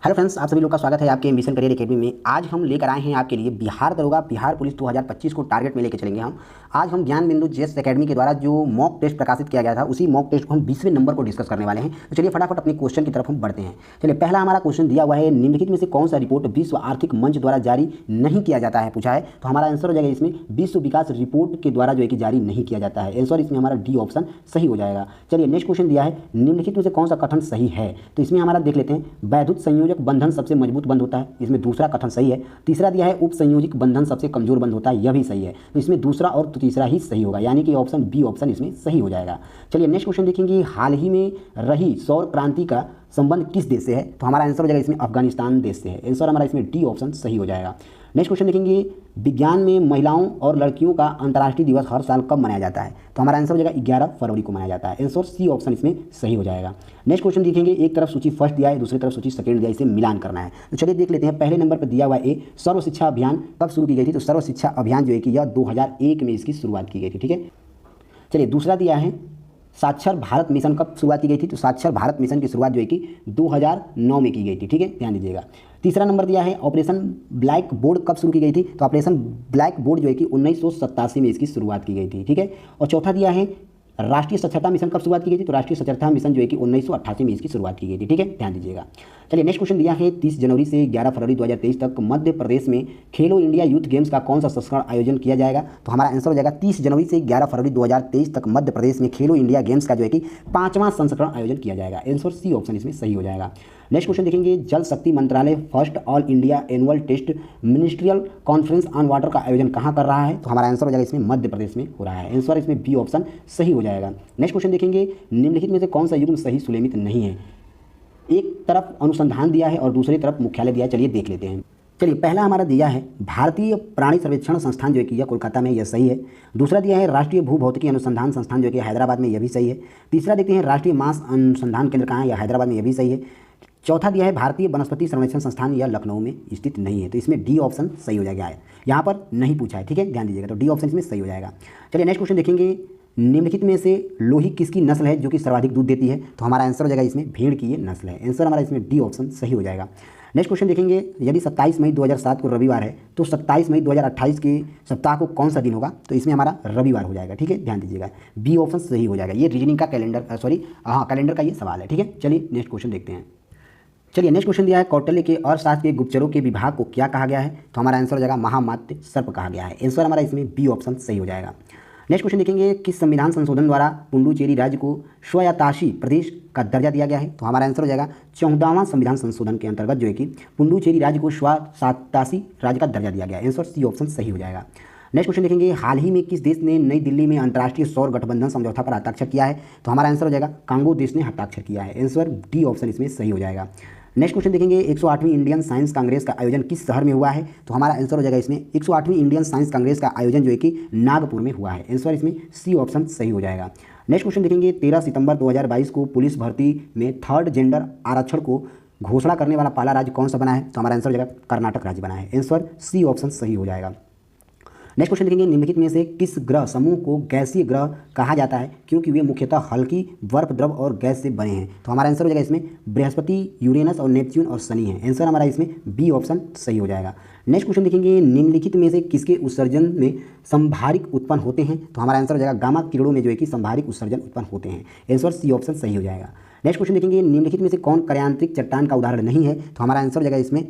Hello friends, आप सभी लोग का स्वागत है आपके मिशन करियर एकेडमी में। आज हम लेकर आए हैं आपके लिए बिहार दरोगा बिहार पुलिस 2025 को टारगेट में लेकर चलेंगे हम। आज हम ज्ञान बिंदु जेएस एकेडमी के द्वारा जो मॉक टेस्ट प्रकाशित किया गया था उसी मॉक टेस्ट को हम 20वें नंबर को डिस्कस करने वाले हैं। तो चलिए फटाफट अपने क्वेश्चन की तरफ हम बढ़ते हैं। चलिए, पहला हमारा क्वेश्चन दिया हुआ है, निम्नलिखित में से कौन सा रिपोर्ट विश्व आर्थिक मंच द्वारा जारी नहीं किया जाता है, पूछा है। तो हमारा आंसर हो जाएगा इसमें विश्व विकास रिपोर्ट के द्वारा जो है कि जारी नहीं किया जाता है। आंसर इसमें हमारा डी ऑप्शन सही हो जाएगा। चलिए, नेक्स्ट क्वेश्चन दिया है, निम्नलिखित में से कौन सा कथन सही है। तो इसमें हमारा देख लेते हैं, वैद्युत संयोजक बंधन सबसे मजबूत बंध होता है, इसमें दूसरा कथन सही है। तीसरा दिया है, उप संयोजिक बंधन सबसे कमजोर बंध होता है, यह भी सही है। तो इसमें दूसरा और तीसरा ही सही होगा, यानी कि ऑप्शन बी ऑप्शन इसमें सही हो जाएगा। चलिए, नेक्स्ट क्वेश्चन देखेंगे, हाल ही में रही सौर क्रांति का संबंध किस देश से है। तो हमारा आंसर हो जाएगा इसमें अफगानिस्तान देश से है। आंसर हमारा इसमें डी ऑप्शन सही हो जाएगा। नेक्स्ट क्वेश्चन देखेंगे, विज्ञान में महिलाओं और लड़कियों का अंतर्राष्ट्रीय दिवस हर साल कब मनाया जाता है। तो हमारा आंसर हो जाएगा 11 फरवरी को मनाया जाता है। आंसर सी ऑप्शन इसमें सही हो जाएगा। नेक्स्ट क्वेश्चन देखेंगे, एक तरफ सूची फर्स्ट दिया है, दूसरी तरफ सूची सेकंड दिया है, इसे मिलान करना है। तो चलिए देख लेते हैं, पहले नंबर पर दिया हुआ है सर्व शिक्षा अभियान कब शुरू की गई थी। तो सर्व शिक्षा अभियान जो है कि यह 2001 में इसकी शुरुआत की गई थी, ठीक है। चलिए, दूसरा दिया है, साक्षर भारत मिशन कब शुरुआत की गई थी। तो साक्षर भारत मिशन की शुरुआत जो है कि 2009 में की गई थी, ठीक है, ध्यान दीजिएगा। तीसरा नंबर दिया है, ऑपरेशन ब्लैक बोर्ड कब शुरू की गई थी। तो ऑपरेशन ब्लैक बोर्ड जो है कि 1987 में इसकी शुरुआत की गई थी, ठीक है। और चौथा दिया है, राष्ट्रीय साक्षरता मिशन कब शुरुआत की गई थी। तो राष्ट्रीय साक्षरता मिशन जो है कि 1988 में इसकी शुरुआत की गई थी, ठीक है, ध्यान दीजिएगा। चलिए, नेक्स्ट क्वेश्चन दिया है, 30 जनवरी से 11 फरवरी 2023 तक मध्य प्रदेश में खेलो इंडिया यूथ गेम्स का कौन सा संस्करण आयोजन किया जाएगा। तो हमारा आंसर हो जाएगा 30 जनवरी से 11 फरवरी 2023 तक मध्य प्रदेश में खेलो इंडिया गेम्स का जो है कि 5वां संस्करण आयोजन किया जाएगा। आंसर सी ऑप्शन इसमें सही हो जाएगा। नेक्स्ट क्वेश्चन देखेंगे, जल शक्ति मंत्रालय first all India annual test ministerial conference on water का आयोजन कहाँ कर रहा है। तो हमारा आंसर हो जाएगा इसमें मध्य प्रदेश में हो रहा है। आंसर इसमें बी ऑप्शन सही हो जाएगा। नेक्स्ट क्वेश्चन देखेंगे, निम्नलिखित में से कौन सा युग्म सही सुलेमित नहीं है। एक तरफ अनुसंधान दिया है और दूसरी तरफ मुख्यालय दिया है, चलिए देख लेते हैं। चलिए, पहला हमारा दिया है, भारतीय प्राणी सर्वेक्षण संस्थान जो है कि यह कोलकाता में, यह सही है। दूसरा दिया है, राष्ट्रीय भूभौतिकी अनुसंधान संस्थान जो है कि हैदराबाद में, यह भी सही है। तीसरा देखते हैं, राष्ट्रीय मांस अनुसंधान केंद्र कहाँ है, यह हैदराबाद में, यह भी सही है। चौथा दिया है, भारतीय वनस्पति संरक्षण संस्थान, यह लखनऊ में स्थित नहीं है। तो इसमें डी ऑप्शन सही हो जाएगा, यहाँ पर नहीं पूछा है, ठीक है, ध्यान दीजिएगा। तो डी ऑप्शन इसमें सही हो जाएगा। चलिए, नेक्स्ट क्वेश्चन देखेंगे, निम्नलिखित में से लोही किसकी नस्ल है जो कि सर्वाधिक दूध देती है। तो हमारा आंसर हो जाएगा इसमें भेड़ की ये नस्ल है। आंसर हमारा इसमें डी ऑप्शन सही हो जाएगा। नेक्स्ट क्वेश्चन देखेंगे, यदि 27 मई 2007 को रविवार है तो 27 मई 2028 के सप्ताह को कौन सा दिन होगा। तो इसमें हमारा रविवार हो जाएगा, ठीक है, ध्यान दीजिएगा। बी ऑप्शन सही हो जाएगा। ये रीजनिंग का कैलेंडर कैलेंडर का ये सवाल है, ठीक है। चलिए, नेक्स्ट क्वेश्चन देखते हैं। चलिए, नेक्स्ट क्वेश्चन दिया है, कौटिल्य के अर्थशास्त्र के गुप्तचरों के विभाग को क्या कहा गया है। तो हमारा आंसर हो जाएगा महामात्य सर्प कहा गया है। आंसर हमारा इसमें बी ऑप्शन सही हो जाएगा। नेक्स्ट क्वेश्चन देखेंगे, किस संविधान संशोधन द्वारा पुडुचेरी राज्य को स्वायत्ताशासी प्रदेश का दर्जा दिया गया है। तो हमारा आंसर हो जाएगा 14वां संविधान संशोधन के अंतर्गत जो है कि पुडुचेरी राज्य को स्वायत्ताशासी राज्य का दर्जा दिया गया है। आंसर सी ऑप्शन सही हो जाएगा। नेक्स्ट क्वेश्चन देखेंगे, हाल ही में किस देश ने नई दिल्ली में अंतर्राष्ट्रीय सौर गठबंधन समझौता पर हस्ताक्षर किया है। तो हमारा आंसर हो जाएगा कांगो देश ने हस्ताक्षर किया है। आंसर डी ऑप्शन इसमें सही हो जाएगा। नेक्स्ट क्वेश्चन देखेंगे, 108वीं इंडियन साइंस कांग्रेस का आयोजन किस शहर में हुआ है। तो हमारा आंसर हो जाएगा इसमें 108वीं इंडियन साइंस कांग्रेस का आयोजन जो है कि नागपुर में हुआ है। आंसर इसमें सी ऑप्शन सही हो जाएगा। नेक्स्ट क्वेश्चन देखेंगे, 13 सितंबर 2022 को पुलिस भर्ती में थर्ड जेंडर आरक्षण को घोषणा करने वाला पहला राज्य कौन सा बना है। तो हमारा आंसर हो जाएगा कर्नाटक राज्य बना है। आंसर सी ऑप्शन सही हो जाएगा। नेक्स्ट क्वेश्चन देखेंगे, निम्नलिखित में से किस ग्रह समूह को गैसीय ग्रह कहा जाता है क्योंकि वे मुख्यतः हल्की बर्फ द्रव और गैस से बने हैं। तो हमारा आंसर हो जाएगा इसमें बृहस्पति, यूरेनस और नेपच्यून और शनि है। आंसर हमारा इसमें बी ऑप्शन सही हो जाएगा। नेक्स्ट क्वेश्चन देखेंगे, निम्नलिखित में से किसके उत्सर्जन में संभारिक उत्पन्न होते हैं। तो हमारा आंसर हो जाएगा गामा किरणों में जो है कि संभारिक उत्सर्जन उत्पन्न होते हैं। आंसर सी ऑप्शन सही हो जाएगा। नेक्स्ट क्वेश्चन देखेंगे, निम्नलिखित में से कौन कार्यांतरिक चट्टान का उदाहरण नहीं है। तो हमारा आंसर हो जाएगा इसमें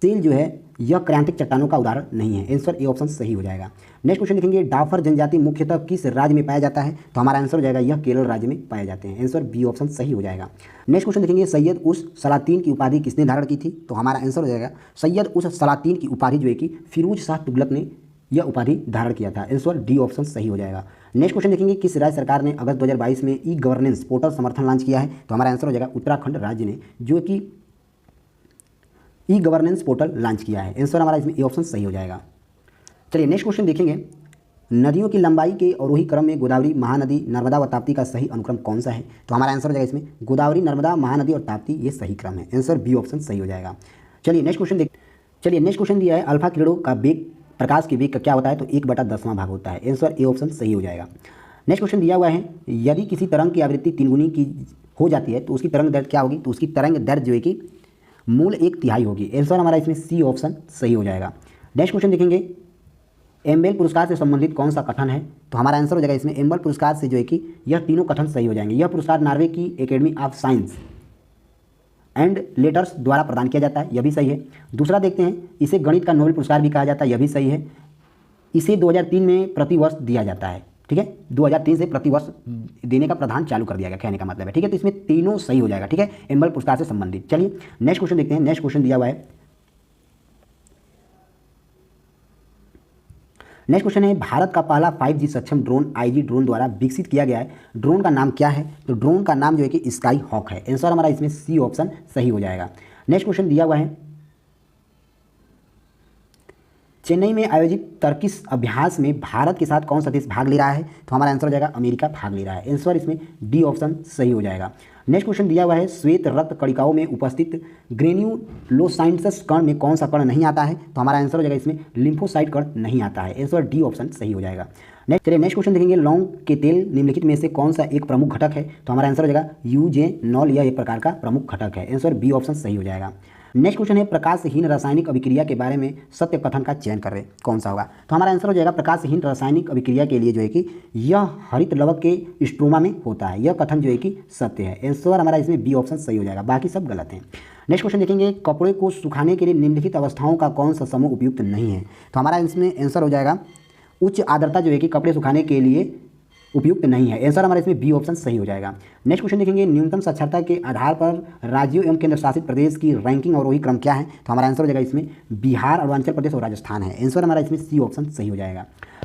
तेल जो है यह क्रांतिक चट्टानों का उदाहरण नहीं है। आंसर ए ऑप्शन सही हो जाएगा। नेक्स्ट क्वेश्चन देखेंगे, डाफर जनजाति मुख्यतः किस राज्य में पाया जाता है। तो हमारा आंसर हो जाएगा यह केरल राज्य में पाए जाते हैं। आंसर बी ऑप्शन सही हो जाएगा। नेक्स्ट क्वेश्चन देखेंगे, सैयद उस सलातीन की उपाधि किसने धारण की थी। तो हमारा आंसर हो जाएगा सैयद उस सलातीन की उपाधि जो है कि फिरोज शाह तुगलक ने यह उपाधि धारण किया था। आंसर डी ऑप्शन सही हो जाएगा। नेक्स्ट क्वेश्चन देखेंगे, किस राज्य सरकार ने अगस्त 2022 में ई गवर्नेंस पोर्टल समर्थन लॉन्च किया है। तो हमारा आंसर हो जाएगा उत्तराखंड राज्य ने जो कि ई गवर्नेंस पोर्टल लॉन्च किया है। आंसर हमारा इसमें ए ऑप्शन सही हो जाएगा। चलिए, नेक्स्ट क्वेश्चन देखेंगे, नदियों की लंबाई के अवरोही क्रम में गोदावरी, महानदी, नर्मदा व ताप्ती का सही अनुक्रम कौन सा है। तो हमारा आंसर हो जाएगा इसमें गोदावरी, नर्मदा, महानदी और ताप्ती ये सही क्रम है। आंसर बी ऑप्शन सही हो जाएगा। चलिए, नेक्स्ट क्वेश्चन दिया है, अल्फा किरणों का वेग प्रकाश के वेग का क्या होता है। तो 1/10वां भाग होता है। आंसर ए ऑप्शन सही हो जाएगा। नेक्स्ट क्वेश्चन दिया हुआ है, यदि किसी तरंग की आवृत्ति 3 गुनी की हो जाती है तो उसकी तरंग दर क्या होगी। तो उसकी तरंग दर जो है कि मूल 1/3 होगी। आंसर हमारा इसमें सी ऑप्शन सही हो जाएगा। नेक्स्ट क्वेश्चन देखेंगे, एम्बेल पुरस्कार से संबंधित कौन सा कथन है? तो हमारा आंसर हो जाएगा इसमें एम्बेल पुरस्कार से जो है कि यह तीनों कथन सही हो जाएंगे। यह पुरस्कार नॉर्वे की academy of science and letters द्वारा प्रदान किया जाता है, यह भी सही है। दूसरा देखते हैं, इसे गणित का नोबेल पुरस्कार भी कहा जाता है, यह भी सही है। इसे 2003 में प्रतिवर्ष दिया जाता है, ठीक है, 2003 से प्रतिवर्ष देने का प्रावधान चालू कर दिया गया, कहने का मतलब है, ठीक है। तो इसमें तीनों सही हो जाएगा, ठीक है, एम्बेल पुरस्कार से संबंधित। चलिए नेक्स्ट क्वेश्चन देखते हैं। नेक्स्ट क्वेश्चन दिया हुआ है, नेक्स्ट क्वेश्चन है, भारत का पहला 5G सक्षम ड्रोन IG ड्रोन द्वारा विकसित किया गया है, ड्रोन का नाम क्या है? तो ड्रोन का नाम जो है कि स्काई हॉक है। आंसर हमारा इसमें सी ऑप्शन सही हो जाएगा। नेक्स्ट क्वेश्चन दिया हुआ है, चेन्नई में आयोजित तर्किश अभ्यास में भारत के साथ कौन सा देश भाग ले रहा है? तो हमारा आंसर हो जाएगा अमेरिका भाग ले रहा है। आंसर इसमें डी ऑप्शन सही हो जाएगा। नेक्स्ट क्वेश्चन दिया हुआ है, श्वेत रक्त कणिकाओं में उपस्थित ग्रेन्युलोसाइट्स कण में कौन सा कण नहीं आता है? तो हमारा आंसर हो जाएगा इसमें लिम्फोसाइट कण नहीं आता है। आंसर डी ऑप्शन सही हो जाएगा। नेक्स्ट चलिए नेक्स्ट क्वेश्चन देखेंगे, लौंग के तेल निम्नलिखित में से कौन सा एक प्रमुख घटक है? तो हमारा आंसर हो जाएगा यूजेनॉल, यह एक प्रकार का प्रमुख घटक है। आंसर बी ऑप्शन सही हो जाएगा। नेक्स्ट क्वेश्चन है, प्रकाशहीन रासायनिक अभिक्रिया के बारे में सत्य कथन का चयन करें, कौन सा होगा? तो हमारा आंसर हो जाएगा प्रकाशहीन रासायनिक अभिक्रिया के लिए जो है कि यह हरित लवक के स्ट्रोमा में होता है, यह कथन जो है कि सत्य है। आंसर हमारा इसमें बी ऑप्शन सही हो जाएगा, बाकी सब गलत हैं। नेक्स्ट क्वेश्चन देखेंगे, कपड़े को सुखाने के लिए निम्नलिखित अवस्थाओं का कौन सा समूह उपयुक्त नहीं है? तो हमारा इसमें आंसर हो जाएगा उच्च आर्द्रता जो है कि कपड़े सुखाने के लिए उपयुक्त नहीं है। आंसर हमारा इसमें बी ऑप्शन सही हो जाएगा। नेक्स्ट क्वेश्चन देखेंगे, न्यूनतम साक्षरता के आधार पर राज्यों एवं केंद्र शासित प्रदेश की रैंकिंग और वही क्रम क्या है? तो हमारा आंसर हो जाएगा इसमें बिहार, अरुणाचल प्रदेश और राजस्थान है। आंसर हमारा इसमें सी ऑप्शन सही हो जाएगा।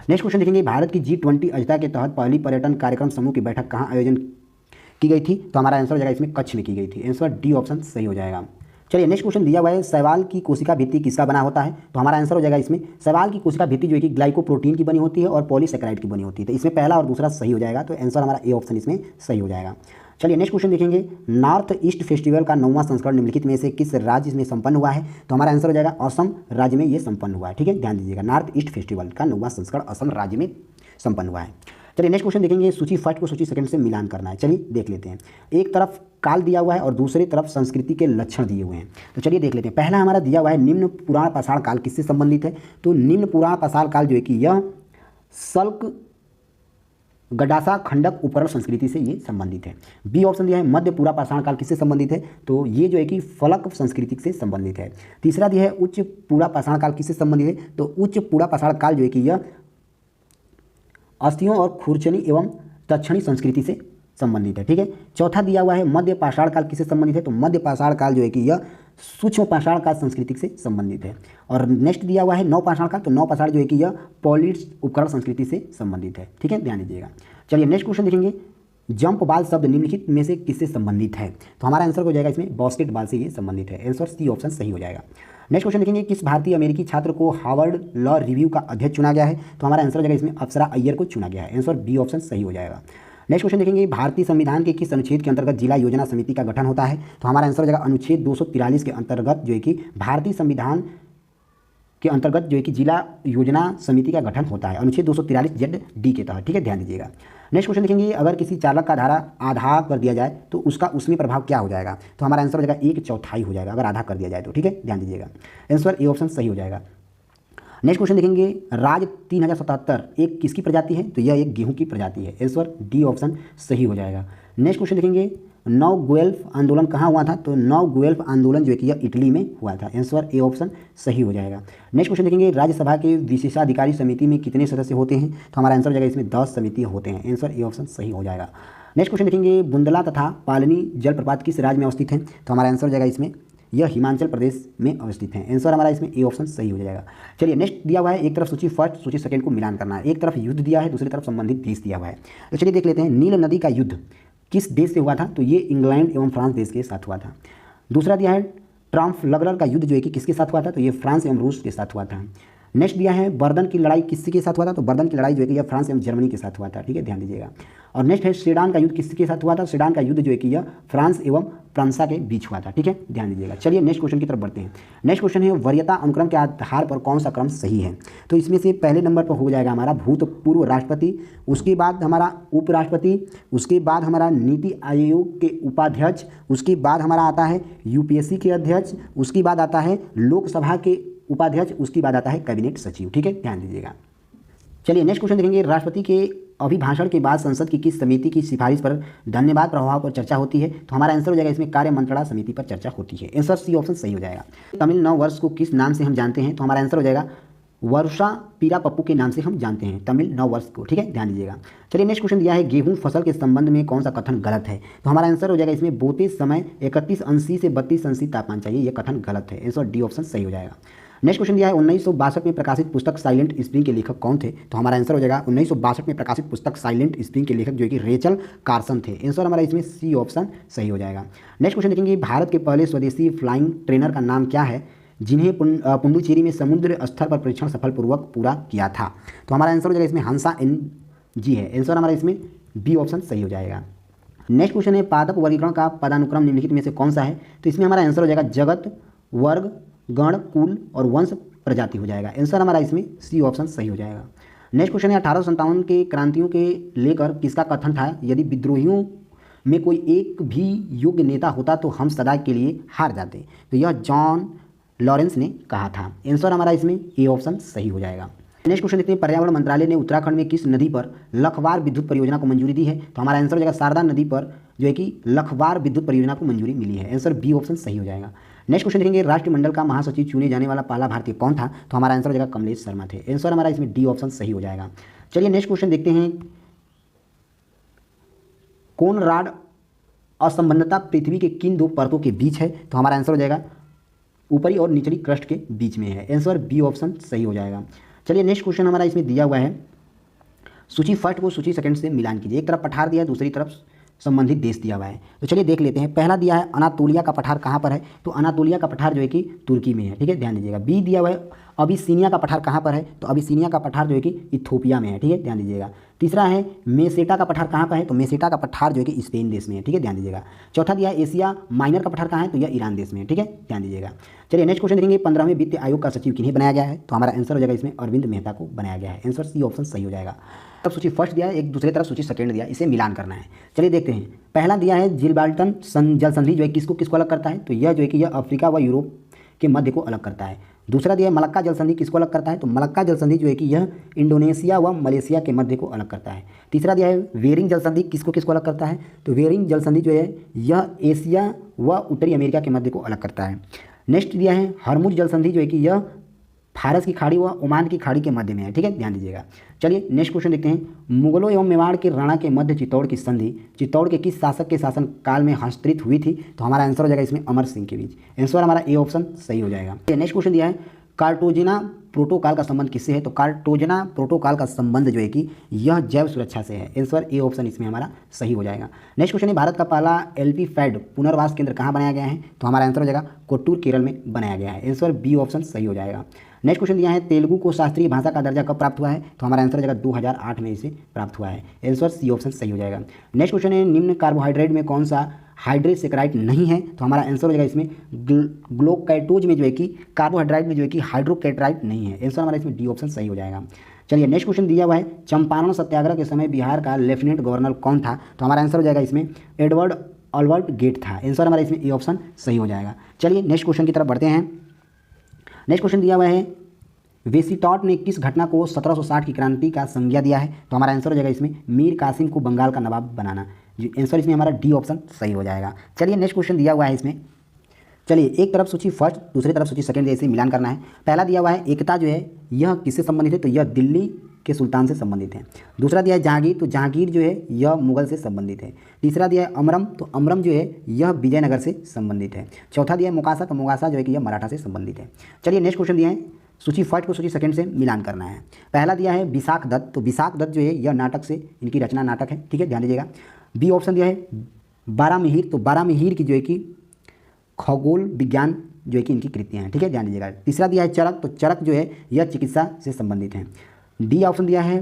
नेक्स्ट क्वेश्चन देखेंगे, भारत की G20 अजता के तहत पहली पर्यटन कार्यक्रम समूह की बैठक कहाँ आयोजन की गई थी? तो हमारा आंसर हो जाएगा इसमें कच्छ में की गई थी। आंसर डी ऑप्शन सही हो जाएगा। चलिए नेक्स्ट क्वेश्चन दिया हुआ है, शैवाल की कोशिका भित्ति किसका बना होता है? तो हमारा आंसर हो जाएगा इसमें शैवाल की कोशिका भित्ति जो है कि ग्लाइकोप्रोटीन की बनी होती है और पॉलीसेकेराइड की बनी होती है। तो इसमें पहला और दूसरा सही हो जाएगा, तो आंसर हमारा ए ऑप्शन इसमें सही हो जाएगा। चलिए नेक्स्ट क्वेश्चन देखेंगे, नॉर्थ ईस्ट फेस्टिवल का 9वां संस्करण निम्नलिखित में से किस राज्य में संपन्न हुआ है? तो हमारा आंसर हो जाएगा असम राज्य में ये संपन्न हुआ है, ठीक है, ध्यान दीजिएगा, नॉर्थ ईस्ट फेस्टिवल का 9वां संस्करण असम राज्य में संपन्न हुआ है। चलिए नेक्स्ट क्वेश्चन देखेंगे, सूची फर्स्ट को सूची सेकंड से मिलान करना है। चलिए देख लेते हैं, एक तरफ काल दिया हुआ है और दूसरी तरफ संस्कृति के लक्षण दिए हुए हैं। तो चलिए देख लेते हैं। पहला हमारा दिया हुआ है, निम्न पुराण पाषाण काल किससे संबंधित है? तो निम्न पुराण पाषाण काल जो है कि यह सल्क गडासा खंडक उपकरण संस्कृति से ये संबंधित है। बी ऑप्शन दिया है, मध्य पूरा पाषाण काल किससे संबंधित है? तो ये जो है कि फलक संस्कृति से संबंधित है। तीसरा दिया है, उच्च पूरा पाषाण काल किससे संबंधित है? तो उच्च पूरा पाषाण काल जो है कि यह अस्थियों और खुरचनी एवं दक्षिणी संस्कृति से संबंधित है, ठीक है। चौथा दिया हुआ है, मध्य पाषाण काल किससे संबंधित है? तो मध्य पाषाण काल जो है कि यह सूक्ष्म पाषाण काल संस्कृति से संबंधित है। और नेक्स्ट दिया हुआ है नव पाषाण काल, तो नव पाषाण जो है कि यह पॉलिट्स उपकरण संस्कृति से संबंधित है, ठीक है, ध्यान दीजिएगा। चलिए नेक्स्ट क्वेश्चन देखेंगे, जंप बाल शब्द निम्नलिखित में से किससे संबंधित है? तो हमारा आंसर हो जाएगा इसमें बास्केटबॉल से ये संबंधित है। आंसर सी ऑप्शन सही हो जाएगा। नेक्स्ट क्वेश्चन देखेंगे, किस भारतीय अमेरिकी छात्र को हार्वर्ड लॉ रिव्यू का अध्यक्ष चुना गया है? तो हमारा आंसर हो जाएगा इसमें अप्सरा अय्यर को चुना गया है। आंसर बी ऑप्शन सही हो जाएगा। नेक्स्ट क्वेश्चन देखेंगे, भारतीय संविधान के किस अनुच्छेद के अंतर्गत जिला योजना समिति का गठन होता है? तो हमारा आंसर हो जाएगा अनुच्छेद 243 के अंतर्गत जो है कि भारतीय संविधान के अंतर्गत जो है कि जिला योजना समिति का गठन होता है, अनुच्छेद 243 के तहत, ठीक है, ध्यान दीजिएगा। नेक्स्ट क्वेश्चन देखेंगे, अगर किसी चालक का धारा आधा कर दिया जाए तो उसका उसमें प्रभाव क्या हो जाएगा? तो हमारा आंसर हो जाएगा 1/4 हो जाएगा, अगर आधा कर दिया जाए तो, ठीक है, ध्यान दीजिएगा। आंसर ए ऑप्शन सही हो जाएगा। नेक्स्ट क्वेश्चन देखेंगे, राज 3077 एक किसकी प्रजाति है? तो यह एक गेहूं की प्रजाति है। आंसर डी ऑप्शन सही हो जाएगा। नेक्स्ट क्वेश्चन देखेंगे, नौ गुएल्फ आंदोलन कहाँ हुआ था? तो नौ गुएल्फ आंदोलन जो है कि यह इटली में हुआ था। आंसर ए ऑप्शन सही हो जाएगा। नेक्स्ट क्वेश्चन देखेंगे, राज्यसभा के विशेषाधिकारी समिति में कितने सदस्य होते हैं? तो हमारा आंसर हो जाएगा इसमें 10 समितियाँ होते हैं। आंसर ए ऑप्शन सही हो जाएगा। नेक्स्ट क्वेश्चन देखेंगे, बुंदला तथा पालनी जलप्रपात किस राज्य में अवस्थित है? तो हमारा आंसर हो जाएगा इसमें यह हिमाचल प्रदेश में अवस्थित है। आंसर हमारा इसमें ए ऑप्शन सही हो जाएगा। चलिए नेक्स्ट दिया हुआ है, एक तरफ सूची फर्स्ट सूची सेकंड को मिलान करना है। एक तरफ युद्ध दिया है, दूसरी तरफ संबंधित देश दिया हुआ है। तो चलिए देख लेते हैं, नील नदी का युद्ध किस देश से हुआ था? तो ये इंग्लैंड एवं फ्रांस देश के साथ हुआ था। दूसरा दिया है, ट्राफल्गर का युद्ध जो है कि किसके साथ हुआ था? तो ये फ्रांस एवं रूस के साथ हुआ था। नेक्स्ट दिया है वर्दन की लड़ाई किसके साथ हुआ था, तो वर्दन की लड़ाई जो है कि यह फ्रांस एवं जर्मनी के साथ हुआ था, ठीक है, ध्यान दीजिएगा। और नेक्स्ट है सेडान का युद्ध किसके साथ हुआ था, सेडान का युद्ध जो है कि यह फ्रांस एवं फ्रांसा के बीच हुआ था, ठीक है, ध्यान दीजिएगा। चलिए नेक्स्ट क्वेश्चन की तरफ बढ़ते हैं। नेक्स्ट क्वेश्चन है वरीयता अनुक्रम के आधार पर कौन सा क्रम सही है, तो इसमें से पहले नंबर पर हो जाएगा हमारा भूतपूर्व राष्ट्रपति, उसके बाद हमारा उपराष्ट्रपति, उसके बाद हमारा नीति आयोग के उपाध्यक्ष, उसके बाद हमारा आता है यूपीएससी के अध्यक्ष, उसके बाद आता है लोकसभा के उपाध्यक्ष, उसके बाद आता है कैबिनेट सचिव, ठीक है, ध्यान दीजिएगा। चलिए नेक्स्ट क्वेश्चन देखेंगे, राष्ट्रपति के अभिभाषण के बाद संसद की किस समिति की सिफारिश पर धन्यवाद प्रभाव पर चर्चा होती है, तो हमारा आंसर हो जाएगा इसमें कार्य मंत्रणा समिति पर चर्चा होती है। आंसर सी ऑप्शन सही हो जाएगा। तमिल नव वर्ष को किस नाम से हम जानते हैं, तो हमारा आंसर हो जाएगा वर्षा पीरा पप्पू के नाम से हम जानते हैं तमिल नव वर्ष को, ठीक है, ध्यान दीजिएगा। चलिए नेक्स्ट क्वेश्चन दिया है गेहूं फसल के संबंध में कौन सा कथन गलत है, तो हमारा आंसर हो जाएगा इसमें बोते समय 31° से 32° तापमान चाहिए, यह कथन गलत है। आंसर डी ऑप्शन सही हो जाएगा। नेक्स्ट क्वेश्चन दिया है 1962 में प्रकाशित पुस्तक साइलेंट स्प्रिंग के लेखक कौन थे, तो हमारा आंसर हो जाएगा 1962 में प्रकाशित पुस्तक साइलेंट स्प्रिंग के लेखक जो कि रेचल कार्सन थे। आंसर हमारा इसमें सी ऑप्शन सही हो जाएगा। नेक्स्ट क्वेश्चन देखेंगे भारत के पहले स्वदेशी फ्लाइंग ट्रेनर का नाम क्या है जिन्हें पुडुचेरी में समुद्र स्तर पर परीक्षण सफलपूर्वक पूरा किया था, तो हमारा आंसर हो जाएगा इसमें हंसा NG है। आंसर हमारा इसमें बी ऑप्शन सही हो जाएगा। नेक्स्ट क्वेश्चन है पादप वर्गीकरण का पदानुक्रम निम्नलिखित में से कौन सा है, तो इसमें हमारा आंसर हो जाएगा जगत वर्ग गण कुल और वंश प्रजाति हो जाएगा। आंसर हमारा इसमें सी ऑप्शन सही हो जाएगा। नेक्स्ट क्वेश्चन है 1857 के क्रांतियों के लेकर किसका कथन था, यदि विद्रोहियों में कोई एक भी योग्य नेता होता तो हम सदा के लिए हार जाते, तो यह जॉन लॉरेंस ने कहा था। आंसर हमारा इसमें ए ऑप्शन सही हो जाएगा। नेक्स्ट क्वेश्चन देखते हैं पर्यावरण मंत्रालय ने उत्तराखंड में किस नदी पर लखवार विद्युत परियोजना को मंजूरी दी है, तो हमारा आंसर हो जाएगा शारदा नदी पर जो है कि लखवार विद्युत परियोजना को मंजूरी मिली है। आंसर बी ऑप्शन सही हो जाएगा। नेक्स्ट क्वेश्चन देखेंगे राष्ट्रमंडल का महासचिव चुने जाने वाला पहला भारतीय कौन था, तो हमारा आंसर हो जाएगा कमलेश शर्मा थे। आंसर हमारा इसमें डी ऑप्शन सही हो जाएगा। चलिए नेक्स्ट क्वेश्चन देखते हैं कोनराड असंबद्धता पृथ्वी के किन दो परतों के बीच है, तो हमारा आंसर हो जाएगा ऊपरी और निचली क्रस्ट के बीच में है। आंसर बी ऑप्शन सही हो जाएगा। चलिए नेक्स्ट क्वेश्चन हमारा इसमें दिया हुआ है सूची फर्स्ट को सूची सेकंड से मिलान कीजिए। एक तरफ पठार दिया है, दूसरी तरफ संबंधित देश दिया हुआ है, तो चलिए देख लेते हैं। पहला दिया है अनातोलिया का पठार कहाँ पर है, तो अनातोलिया का पठार जो है कि तुर्की में है, ठीक है, ध्यान दीजिएगा। बी दिया हुआ है अबिसीनिया का पठार कहाँ पर है, तो अबिसीनिया का पठार जो है कि इथोपिया में है, ठीक है, ध्यान दीजिएगा। तीसरा है मेसेटा का पठार कहाँ पर है, तो मेसेटा का पठार जो है कि स्पेन देश में है, ठीक है, ध्यान दीजिएगा। चौथा दिया है एशिया माइनर का पठार कहाँ है, तो यह ईरान देश में है, ठीक है, ध्यान दीजिएगा। चलिए नेक्स्ट क्वेश्चन देखेंगे 15वें वित्त आयोग का सचिव किन्हें बनाया गया है, तो हमारा आंसर हो जाएगा इसमें अरविंद मेहता को बनाया गया है। आंसर सी ऑप्शन सही हो जाएगा। तब सूची फर्स्ट दिया है, एक दूसरी तरफ सूची सेकंड दिया है, इसे मिलान करना है। चलिए देखते हैं। पहला दिया है जिब्राल्टर जल संधि जो है किसको अलग करता है, तो यह जो है कि यह अफ्रीका व यूरोप के मध्य को अलग करता है। दूसरा दिया है मलक्का जल संधि किसको अलग करता है, तो मलक्का जल संधि जो है कि यह इंडोनेशिया व मलेशिया के मध्य को अलग करता है। तीसरा दिया है वेरिंग जल संधि किसको अलग करता है, तो वेरिंग जल संधि जो है यह एशिया व उत्तरी अमेरिका के मध्य को अलग करता है। नेक्स्ट दिया है हरमुज जल संधि जो है कि यह फारस की खाड़ी व ओमान की खाड़ी के मध्य में है, ठीक है, ध्यान दीजिएगा। चलिए नेक्स्ट क्वेश्चन देखते हैं। मुगलों एवं मेवाड़ के राणा के मध्य चित्तौड़ की संधि चित्तौड़ के किस शासक के शासन काल में हस्तांतरित हुई थी, तो हमारा आंसर हो जाएगा इसमें अमर सिंह के बीच। आंसर हमारा ए ऑप्शन सही हो जाएगा। नेक्स्ट क्वेश्चन दिया है कार्टोजेना प्रोटोकॉल का संबंध किससे है, तो कार्टोजेना प्रोटोकॉल का संबंध जो है कि यह जैव सुरक्षा से है। आंसर ए ऑप्शन इसमें हमारा सही हो जाएगा। नेक्स्ट क्वेश्चन है भारत का पहला LP फैड पुनर्वास केंद्र कहाँ बनाया गया है, तो हमारा आंसर हो जाएगा कोट्टूर केरल में बनाया गया है। आंसर बी ऑप्शन सही हो जाएगा। नेक्स्ट क्वेश्चन दिया है तेलुगु को शास्त्रीय भाषा का दर्जा कब प्राप्त हुआ है, तो हमारा आंसर हो जाएगा 2008 में इसे प्राप्त हुआ है। आंसर सी ऑप्शन सही हो जाएगा। नेक्स्ट क्वेश्चन है निम्न कार्बोहाइड्रेट में कौन सा हाइड्रोसेकेराइड नहीं है, तो हमारा आंसर हो जाएगा इसमें ग्लूकोकेटोज में जो है कि कार्बोहाइड्रेट में जो है कि हाइड्रोकेट्राइड नहीं है। आंसर हमारा इसमें डी ऑप्शन सही हो जाएगा। चलिए नेक्स्ट क्वेश्चन दिया हुआ है चंपारण सत्याग्रह के समय बिहार का लेफ्टिनेंट गवर्नर कौन था, तो हमारा आंसर हो जाएगा इसमें एडवर्ड अल्बर्ट गेट था। आंसर हमारा इसमें ए ऑप्शन सही हो जाएगा। चलिए नेक्स्ट क्वेश्चन की तरफ बढ़ते हैं। नेक्स्ट क्वेश्चन दिया हुआ है वेसिटॉट ने किस घटना को 1760 की क्रांति का संज्ञा दिया है, तो हमारा आंसर हो जाएगा इसमें मीर कासिम को बंगाल का नवाब बनाना। जी आंसर इसमें हमारा डी ऑप्शन सही हो जाएगा। चलिए नेक्स्ट क्वेश्चन दिया हुआ है इसमें। चलिए एक तरफ सूची फर्स्ट दूसरी तरफ सूची सेकंड जैसे मिलान करना है। पहला दिया हुआ है एकता जो है यह किससे संबंधित है, तो यह दिल्ली के सुल्तान से संबंधित है। दूसरा दिया है जहांगीर, तो जहांगीर जो है यह मुगल से संबंधित है। तीसरा दिया है अमरम, तो अमरम जो है यह विजयनगर से संबंधित है। चौथा दिया है मुकासा, तो मुकासा जो है कि यह मराठा से संबंधित है। चलिए नेक्स्ट क्वेश्चन दिया है सूची फर्स्ट को सूची सेकंड से मिलान करना है। पहला दिया है विशाख दत्त, तो विशाख दत्त जो है यह नाटक से इनकी रचना नाटक है, ठीक है, ध्यान दीजिएगा। बी ऑप्शन दिया है बारामिहिर, तो बारामिहिर की जो है कि खगोल विज्ञान जो है कि इनकी कृतियाँ हैं। ठीक है, ध्यान दीजिएगा। तीसरा दिया है चरक, तो चरक जो है यह चिकित्सा से संबंधित है। डी ऑप्शन दिया है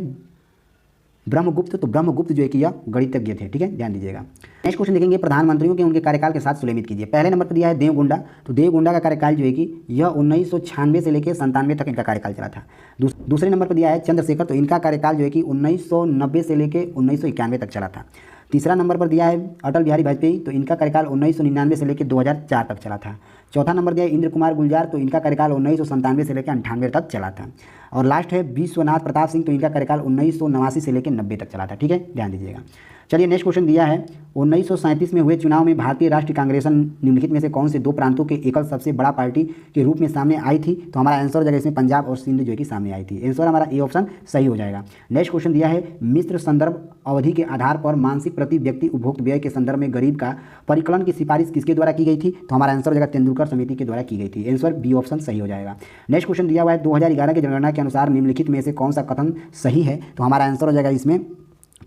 ब्रह्मगुप्त, तो ब्रह्मगुप्त जो है कि यह गणितज्ञ थे। ठीक है, ध्यान दीजिएगा। नेक्स्ट क्वेश्चन देखेंगे, प्रधानमंत्रियों के उनके कार्यकाल के साथ सुलेमित कीजिए। पहले नंबर पर दिया है देवगुंडा, तो देवगुंडा का कार्यकाल जो है कि यह 1996 से लेकर 97 तक इनका कार्यकाल चला था। दूसरे नंबर पर दिया है चंद्रशेखर, तो इनका कार्यकाल जो है कि 1990 से लेकर 1991 तक चला था। तीसरा नंबर पर दिया है अटल बिहारी वाजपेयी, तो इनका कार्यकाल 1999 से लेकर 2004 तक चला था। चौथा नंबर दिया है इंद्र कुमार गुलजार, तो इनका कार्यकाल 1997 से लेकर 98 तक चला था। और लास्ट है विश्वनाथ प्रताप सिंह, तो इनका कार्यकाल 1989 से लेकर 90 तक चला था। ठीक है, ध्यान दीजिएगा। चलिए नेक्स्ट क्वेश्चन दिया है 1937 में हुए चुनाव में भारतीय राष्ट्रीय कांग्रेस निम्नलिखित में से कौन से दो प्रांतों के एकल सबसे बड़ा पार्टी के रूप में सामने आई थी? तो हमारा आंसर हो जाएगा इसमें पंजाब और सिंध जो है कि सामने आई थी। आंसर हमारा ए ऑप्शन सही हो जाएगा। नेक्स्ट क्वेश्चन दिया है मिश्र संदर्भ अवधि के आधार पर मानसिक प्रति व्यक्ति उपभोक्ता व्यय के संदर्भ में गरीब का परिकलन की सिफारिश किसके द्वारा की गई थी? तो हमारा आंसर हो जाएगा तेंदुलकर समिति के द्वारा की गई थी। आंसर बी ऑप्शन सही हो जाएगा। नेक्स्ट क्वेश्चन दिया हुआ है 2011 की जनगणना के अनुसार निम्नलिखित में से कौन सा कथन सही है? तो हमारा आंसर हो जाएगा इसमें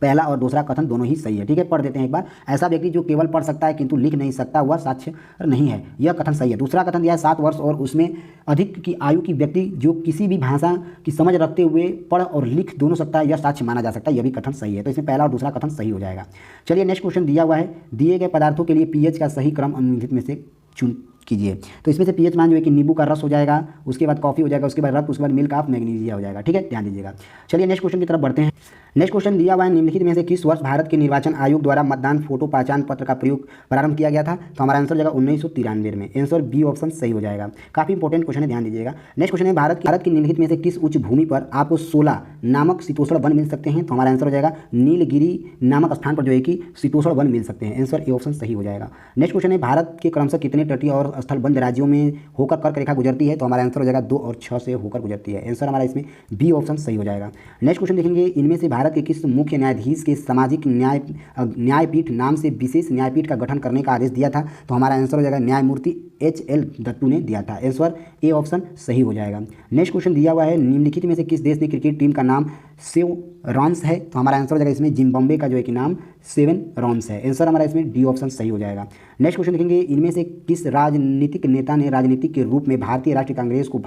पहला और दूसरा कथन दोनों ही सही है। ठीक है, पढ़ देते हैं एक बार। ऐसा व्यक्ति जो केवल पढ़ सकता है किंतु लिख नहीं सकता वह साक्षर नहीं है, यह कथन सही है। दूसरा कथन दिया है 7 वर्ष और उसमें अधिक की आयु की व्यक्ति जो किसी भी भाषा की समझ रखते हुए पढ़ और लिख दोनों सकता है, यह साक्ष्य माना जा सकता है, यह भी कथन सही है। तो इसमें पहला और दूसरा कथन सही हो जाएगा। चलिए नेक्स्ट क्वेश्चन दिया हुआ है दिए गए पदार्थों के लिए पीएच का सही क्रम निम्नलिखित में से चुन कीजिए। तो इसमें से पीएच मान जो है कि नींबू का रस हो जाएगा, उसके बाद कॉफी हो जाएगा, उसके बाद रक्त, उसके बाद मिल्क ऑफ मैग्नीशिया हो जाएगा। ठीक है, ध्यान दीजिएगा। चलिए नेक्स्ट क्वेश्चन की तरफ बढ़ते हैं। नेक्स्ट क्वेश्चन दिया हुआ है निम्नलिखित में से किस वर्ष भारत के निर्वाचन आयोग द्वारा मतदान फोटो पहचान पत्र का प्रयोग प्रारंभ किया गया था? तो हमारा आंसर हो जाएगा 1993 में। आंसर बी ऑप्शन सही हो जाएगा। काफी इंपॉर्टेंट क्वेश्चन है, ध्यान दीजिएगा। नेक्स्ट क्वेश्चन है भारत की निम्नलिखित में से किस उच्च भूमि पर आपको 16 नामक शीतोष्ण वन मिल सकते हैं? तो हमारा आंसर हो जाएगा नीलगिरी नामक स्थान पर जो है कि शीतोष्ण वन मिल सकते हैं। आंसर ए ऑप्शन सही हो जाएगा। नेक्स्ट क्वेश्चन है भारत के क्रमशः कितने तटीय और स्थलबंध राज्यों में होकर कर्क रेखा गुजरती है? तो हमारा आंसर हो जाएगा 2 और 6 से होकर गुजरती है। आंसर हमारा इसमें बी ऑप्शन सही हो जाएगा। नेक्स्ट क्वेश्चन देखेंगे इनमें से भारत के किस मुख्य न्यायाधीश के सामाजिक न्यायपीठ नाम से विशेष न्यायपीठ का गठन करने का आदेश दिया था? तो हमारा आंसर हो जाएगा न्यायमूर्ति HL दत्तू ने दिया था। आंसर ए ऑप्शन सही हो जाएगा। नेक्स्ट क्वेश्चन दिया हुआ है निम्नलिखित में से किस देश ने क्रिकेट टीम का नाम सेवरॉन्स है? तो हमारा आंसर हो जाएगा इसमें जिम्बाब्वे का जो है कि नाम सेवरॉन्स है। आंसर हमारा इसमें डी ऑप्शन सही हो जाएगा। नेक्स्ट क्वेश्चन देखेंगे इनमें से किस राजनीतिक नेता ने राजनीतिक के रूप में भारतीय राष्ट्रीय कांग्रेस को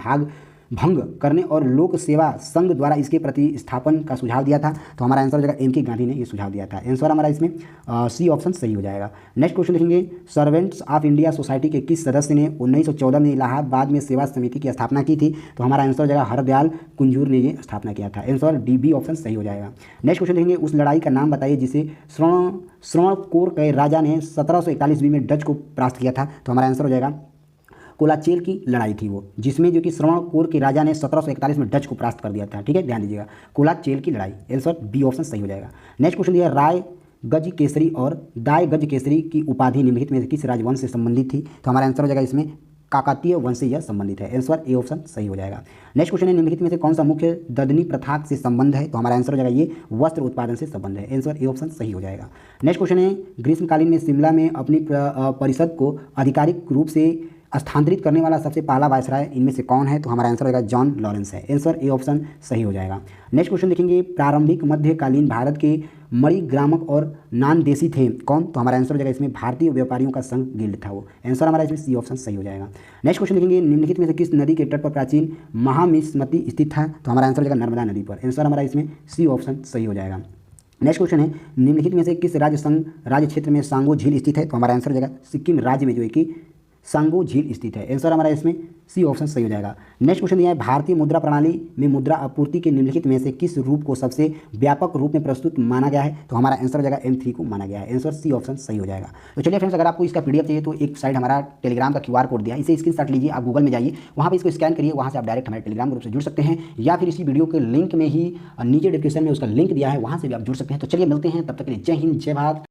भंग करने और लोक सेवा संघ द्वारा इसके प्रतिस्थापन का सुझाव दिया था? तो हमारा आंसर हो जाएगा MK गांधी ने ये सुझाव दिया था। आंसर हमारा इसमें सी ऑप्शन सही हो जाएगा। नेक्स्ट क्वेश्चन देखेंगे सर्वेंट्स ऑफ इंडिया सोसाइटी के किस सदस्य ने 1914 में इलाहाबाद में सेवा समिति की स्थापना की थी? तो हमारा आंसर हो जाएगा हरदयाल कुंजूर ने ये स्थापना किया था। आंसर DB ऑप्शन सही हो जाएगा। नेक्स्ट क्वेश्चन देखेंगे उस लड़ाई का नाम बताइए जिसे श्रवणकोर के राजा ने 1741 ईस्वी में डच को परास्त किया था? तो हमारा आंसर हो जाएगा कोलाचेल की लड़ाई थी वो, जिसमें जो कि श्रवणकोर के राजा ने 1741 में डच को परास्त कर दिया था। ठीक है, ध्यान दीजिएगा, कोलाचेल की लड़ाई। आंसर बी ऑप्शन सही हो जाएगा। नेक्स्ट क्वेश्चन दिया राय गज केसरी और दाय गज केसरी की उपाधि निम्नलिखित में से किस राजवंश से संबंधित थी? तो हमारा आंसर हो जाएगा इसमें काकतीय वंश से यह संबंधित है। आंसर ए ऑप्शन सही हो जाएगा। नेक्स्ट क्वेश्चन है निम्नलिखित में से कौन सा मुख्य ददनी प्रथा से संबंध है? तो हमारा आंसर हो जाएगा ये वस्त्र उत्पादन से संबंध है। आंसर ए ऑप्शन सही हो जाएगा। नेक्स्ट क्वेश्चन है ग्रीष्मकालीन में शिमला में अपनी परिषद को आधिकारिक रूप से स्थानांतरित करने वाला सबसे पहला वायसराय इनमें से कौन है? तो हमारा आंसर होगा जॉन लॉरेंस है। आंसर ए ऑप्शन सही हो जाएगा। नेक्स्ट क्वेश्चन देखेंगे प्रारंभिक मध्यकालीन भारत के मणिग्रामक और नानदेशी थे कौन? तो हमारा आंसर हो जाएगा इसमें भारतीय व्यापारियों का संघ गिल्ड था वो। आंसर हमारा इसमें सी ऑप्शन सही हो जाएगा। नेक्स्ट क्वेश्चन देखेंगे निम्नलिखित में से किस नदी के तट पर प्राचीन महामिस्मती स्थित था? तो हमारा आंसर हो जाएगा नर्मदा नदी पर। आंसर हमारा इसमें सी ऑप्शन सही हो जाएगा। नेक्स्ट क्वेश्चन है निम्नलिखित में से किस राज्य क्षेत्र में सांगो झील स्थित है? तो हमारा आंसर हो जाएगा सिक्किम राज्य में जो है कि सांगो झील स्थित है। आंसर हमारा इसमें सी ऑप्शन सही हो जाएगा। नेक्स्ट क्वेश्चन दिया है भारतीय मुद्रा प्रणाली में मुद्रा आपूर्ति के निम्नलिखित में से किस रूप को सबसे व्यापक रूप में प्रस्तुत माना गया है? तो हमारा आंसर हो जाएगा M3 को माना गया है। आंसर सी ऑप्शन सही हो जाएगा। तो चलिए फ्रेंड्स, अगर आपको इसका PDF चाहिए तो एक साइड हमारा टेलीग्राम का QR कोड दिया है, इसे स्क्रीनशॉट लीजिए, आप गूगल में जाइए, वहाँ पर इसको स्कैन करिए, वहाँ से आप डायरेक्ट हमारे टेलीग्राम ग्रुप से जुड़ सकते हैं, या फिर इसी वीडियो के लिंक में ही नीचे डिस्क्रिप्शन में उसका लिंक दिया है, वहाँ से भी आप जुड़ सकते हैं। तो चलिए मिलते हैं, तब तक के लिए जय हिंद जय भारत।